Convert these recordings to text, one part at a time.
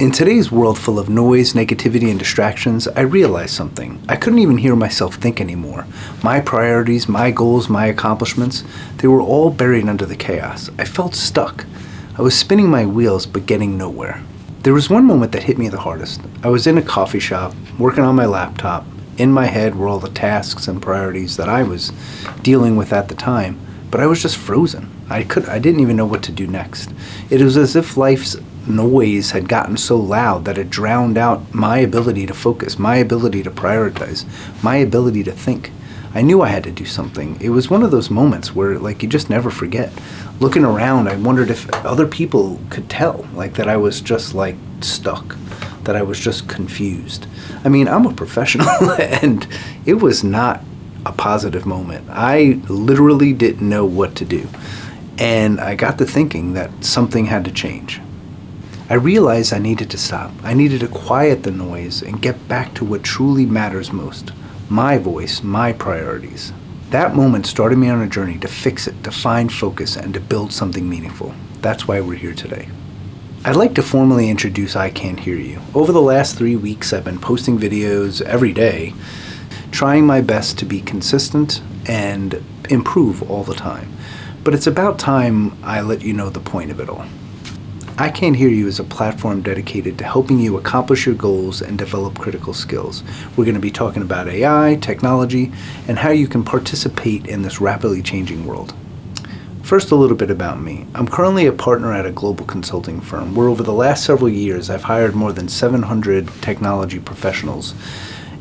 In today's world full of noise, negativity, and distractions, I realized something. I couldn't even hear myself think anymore. My priorities, my goals, my accomplishments, they were all buried under the chaos. I felt stuck. I was spinning my wheels, but getting nowhere. There was one moment that hit me the hardest. I was in a coffee shop, working on my laptop. In my head were all the tasks and priorities that I was dealing with at the time, but I was just frozen. I didn't even know what to do next. It was as if life's noise had gotten so loud that it drowned out my ability to focus, my ability to prioritize, my ability to think. I knew I had to do something. It was one of those moments where you just never forget. Looking around, I wondered if other people could tell, that I was just stuck, that I was just confused. I mean, I'm a professional and it was not a positive moment. I literally didn't know what to do. And I got to thinking that something had to change. I realized I needed to stop. I needed to quiet the noise and get back to what truly matters most. My voice, my priorities. That moment started me on a journey to fix it, to find focus, and to build something meaningful. That's why we're here today. I'd like to formally introduce I Can't Hear You. Over the last 3 weeks, I've been posting videos every day, trying my best to be consistent and improve all the time. But it's about time I let you know the point of it all. I Can't Hear You is a platform dedicated to helping you accomplish your goals and develop critical skills. We're going to be talking about AI, technology, and how you can participate in this rapidly changing world. First, a little bit about me. I'm currently a partner at a global consulting firm where over the last several years I've hired more than 700 technology professionals.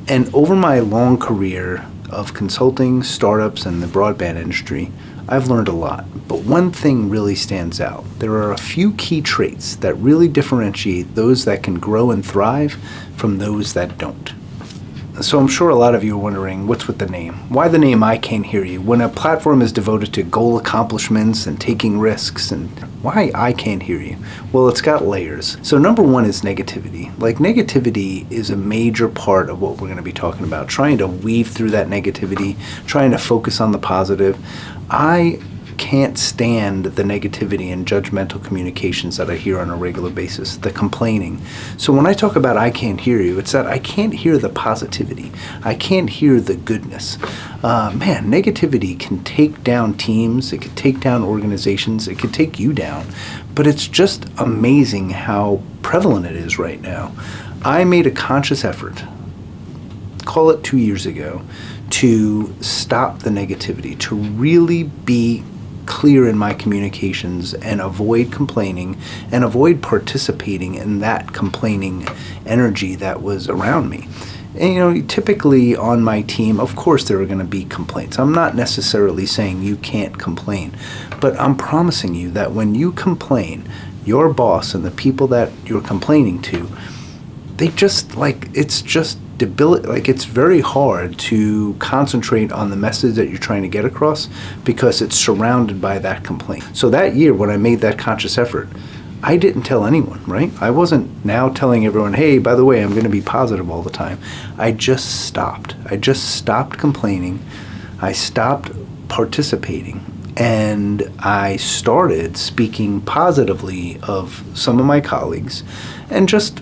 And over my long career of consulting, startups, and the broadband industry, I've learned a lot, but one thing really stands out. There are a few key traits that really differentiate those that can grow and thrive from those that don't. So I'm sure a lot of you are wondering, what's with the name? Why the name I Can't Hear You when a platform is devoted to goal accomplishments and taking risks? And why I Can't Hear You? Well, it's got layers. So number one is negativity. Negativity is a major part of what we're going to be talking about, trying to weave through that negativity, trying to focus on the positive. I can't stand the negativity and judgmental communications that I hear on a regular basis, the complaining. So when I talk about I can't hear you, it's that I can't hear the positivity. I can't hear the goodness. Negativity can take down teams, it can take down organizations, it can take you down. But it's just amazing how prevalent it is right now. I made a conscious effort, call it 2 years ago, to stop the negativity, to really be clear in my communications and avoid complaining and avoid participating in that complaining energy that was around me. And typically on my team, of course there are going to be complaints. I'm not necessarily saying you can't complain, but I'm promising you that when you complain, your boss and the people that you're complaining to, they just it's just it's very hard to concentrate on the message that you're trying to get across because it's surrounded by that complaint. So that year when I made that conscious effort, I didn't tell anyone, right? I wasn't now telling everyone, hey, by the way, I'm going to be positive all the time. I just stopped. I just stopped complaining. I stopped participating. And I started speaking positively of some of my colleagues and just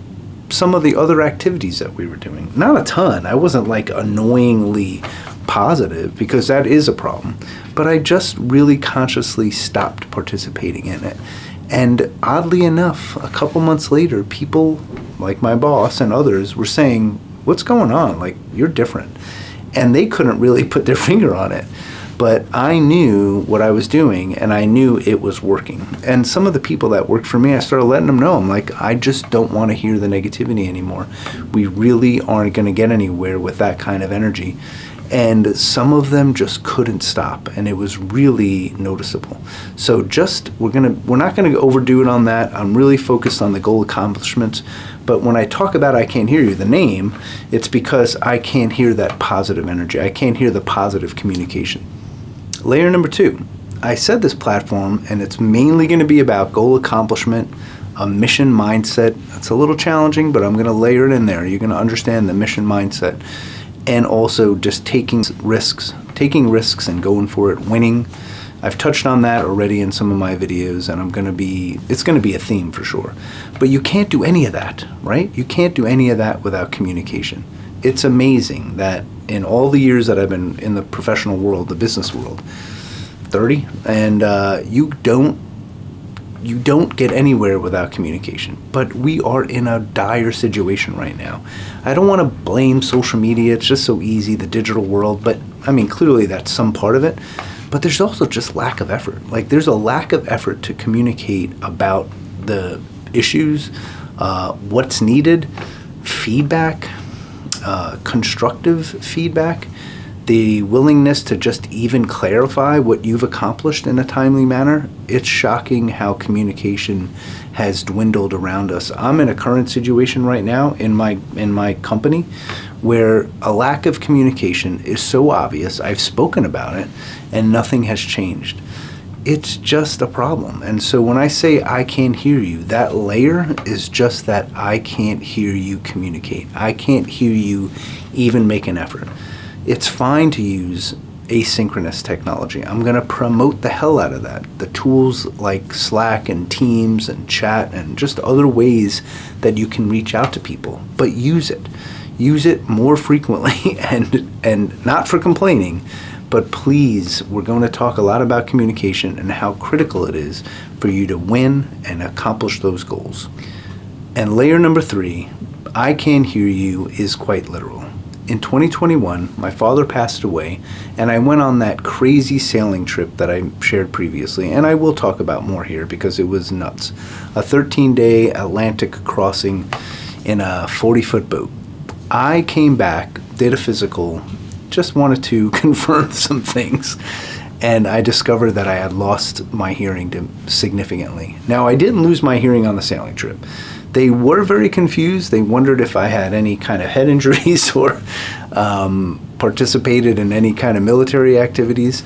some of the other activities that we were doing. Not a ton. I wasn't annoyingly positive because that is a problem. But I just really consciously stopped participating in it. And oddly enough, a couple months later, people like my boss and others were saying, what's going on? You're different. And they couldn't really put their finger on it. But I knew what I was doing, and I knew it was working. And some of the people that worked for me, I started letting them know, I'm I just don't want to hear the negativity anymore. We really aren't going to get anywhere with that kind of energy. And some of them just couldn't stop, and it was really noticeable. So we're not going to overdo it on that. I'm really focused on the goal accomplishments. But when I talk about I Can't Hear You, the name, it's because I can't hear that positive energy. I can't hear the positive communication. Layer number two, I said this platform, and it's mainly going to be about goal accomplishment, a mission mindset. It's a little challenging, but I'm going to layer it in there. You're going to understand the mission mindset. And also just taking risks and going for it, winning, I've touched on that already in some of my videos, and it's going to be a theme for sure. But you can't do any of that, right? You can't do any of that without communication. It's amazing that in all the years that I've been in the professional world, the business world, 30, and you don't get anywhere without communication. But we are in a dire situation right now. I don't want to blame social media. It's just so easy, the digital world. But I mean, clearly that's some part of it. But there's also just lack of effort. Like, there's a lack of effort to communicate about the issues, what's needed, feedback, constructive feedback, the willingness to just even clarify what you've accomplished in a timely manner. It's shocking how communication has dwindled around us. I'm in a current situation right now in my company where a lack of communication is so obvious. I've spoken about it and nothing has changed. It's just a problem. And so when I say I can't hear you, that layer is just that I can't hear you communicate. I can't hear you even make an effort. It's fine to use asynchronous technology. I'm going to promote the hell out of that. The tools like Slack and Teams and chat and just other ways that you can reach out to people. But use it. Use it more frequently and not for complaining, but please, we're going to talk a lot about communication and how critical it is for you to win and accomplish those goals. And layer number 3, I can't hear you, is quite literal. In 2021, my father passed away, and I went on that crazy sailing trip that I shared previously, and I will talk about more here because it was nuts. A 13-day Atlantic crossing in a 40-foot boat. I came back, did a physical, just wanted to confirm some things, and I discovered that I had lost my hearing significantly. Now, I didn't lose my hearing on the sailing trip. They were very confused. They wondered if I had any kind of head injuries or participated in any kind of military activities.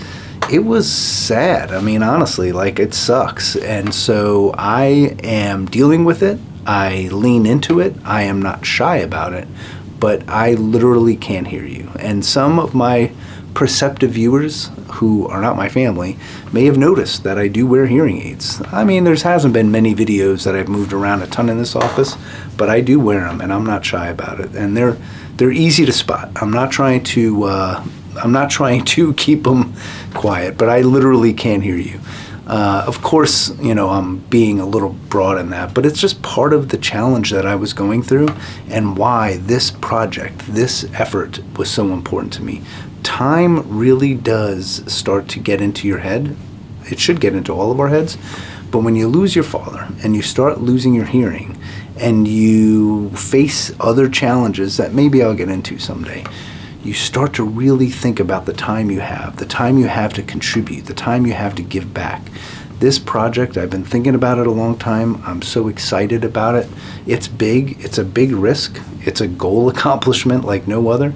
It was sad. I mean, honestly, like, it sucks. And so I am dealing with it. I lean into it. I am not shy about it. But I literally can't hear you. And some of my perceptive viewers who are not my family may have noticed that I do wear hearing aids. I mean, there hasn't been many videos that I've moved around a ton in this office, but I do wear them, and I'm not shy about it. And they're easy to spot. I'm not trying to keep them quiet, but I literally can't hear you. Of course, I'm being a little broad in that, but it's just part of the challenge that I was going through and why this project, this effort was so important to me. Time really does start to get into your head. It should get into all of our heads. But when you lose your father and you start losing your hearing and you face other challenges that maybe I'll get into someday, you start to really think about the time you have to contribute, the time you have to give back. This project, I've been thinking about it a long time. I'm so excited about it. It's big. It's a big risk. It's a goal accomplishment like no other.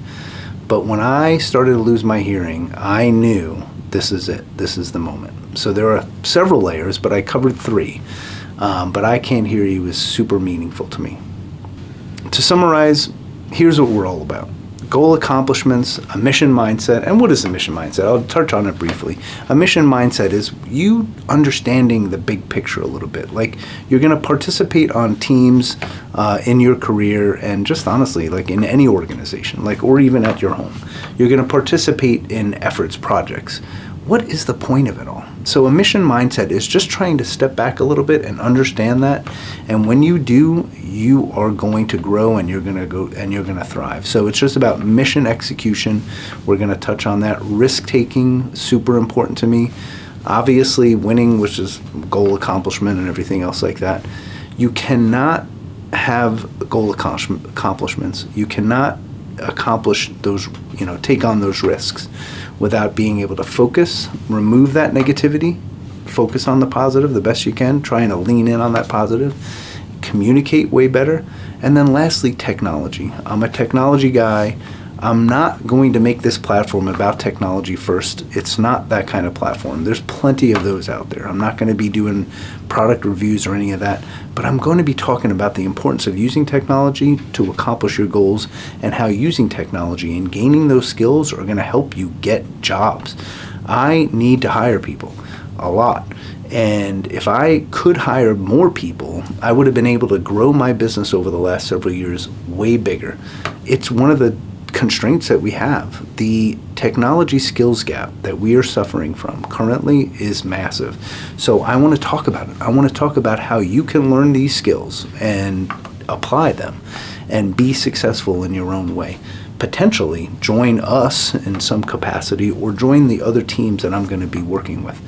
But when I started to lose my hearing, I knew this is it. This is the moment. So there are several layers, but I covered 3. But I can't hear you is super meaningful to me. To summarize, here's what we're all about. Goal accomplishments, a mission mindset. And what is a mission mindset? I'll touch on it briefly. A mission mindset is you understanding the big picture a little bit. Like, you're going to participate on teams in your career and just honestly, like in any organization, like, or even at your home. You're going to participate in efforts, projects. What is the point of it all? So a mission mindset is just trying to step back a little bit and understand that. And when you do, you are going to grow and you're going to go and you're going to thrive. So it's just about mission execution. We're going to touch on that. Risk taking, super important to me. Obviously winning, which is goal accomplishment and everything else like that. You cannot have goal accomplishments. You cannot accomplish those, take on those risks without being able to focus, remove that negativity, focus on the positive the best you can, trying to lean in on that positive, communicate way better. And then lastly, technology. I'm a technology guy. I'm not going to make this platform about technology first. It's not that kind of platform. There's plenty of those out there. I'm not going to be doing product reviews or any of that, but I'm going to be talking about the importance of using technology to accomplish your goals and how using technology and gaining those skills are going to help you get jobs. I need to hire people a lot. And if I could hire more people, I would have been able to grow my business over the last several years way bigger. It's one of the constraints that we have. The technology skills gap that we are suffering from currently is massive. So I want to talk about it. I want to talk about how you can learn these skills and apply them and be successful in your own way. Potentially join us in some capacity or join the other teams that I'm going to be working with.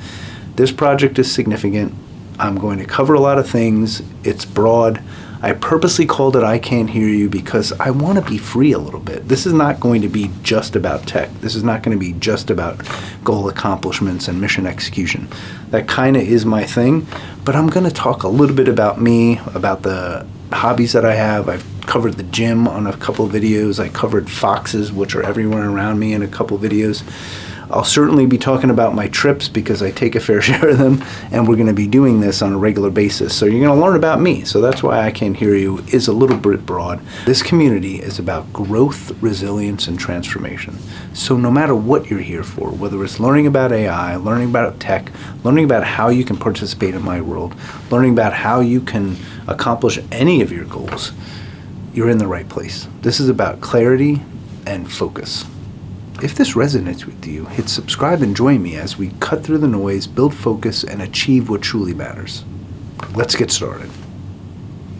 This project is significant. I'm going to cover a lot of things. It's broad. I purposely called it I Can't Hear You because I want to be free a little bit. This is not going to be just about tech. This is not going to be just about goal accomplishments and mission execution. That kind of is my thing, but I'm going to talk a little bit about me, about the hobbies that I have. I've covered the gym on a couple of videos. I covered foxes, which are everywhere around me, in a couple of videos. I'll certainly be talking about my trips because I take a fair share of them, and we're going to be doing this on a regular basis. So you're going to learn about me. So that's why I Can't Hear You is a little bit broad. This community is about growth, resilience, and transformation. So no matter what you're here for, whether it's learning about AI, learning about tech, learning about how you can participate in my world, learning about how you can accomplish any of your goals, you're in the right place. This is about clarity and focus. If this resonates with you, hit subscribe and join me as we cut through the noise, build focus, and achieve what truly matters. Let's get started.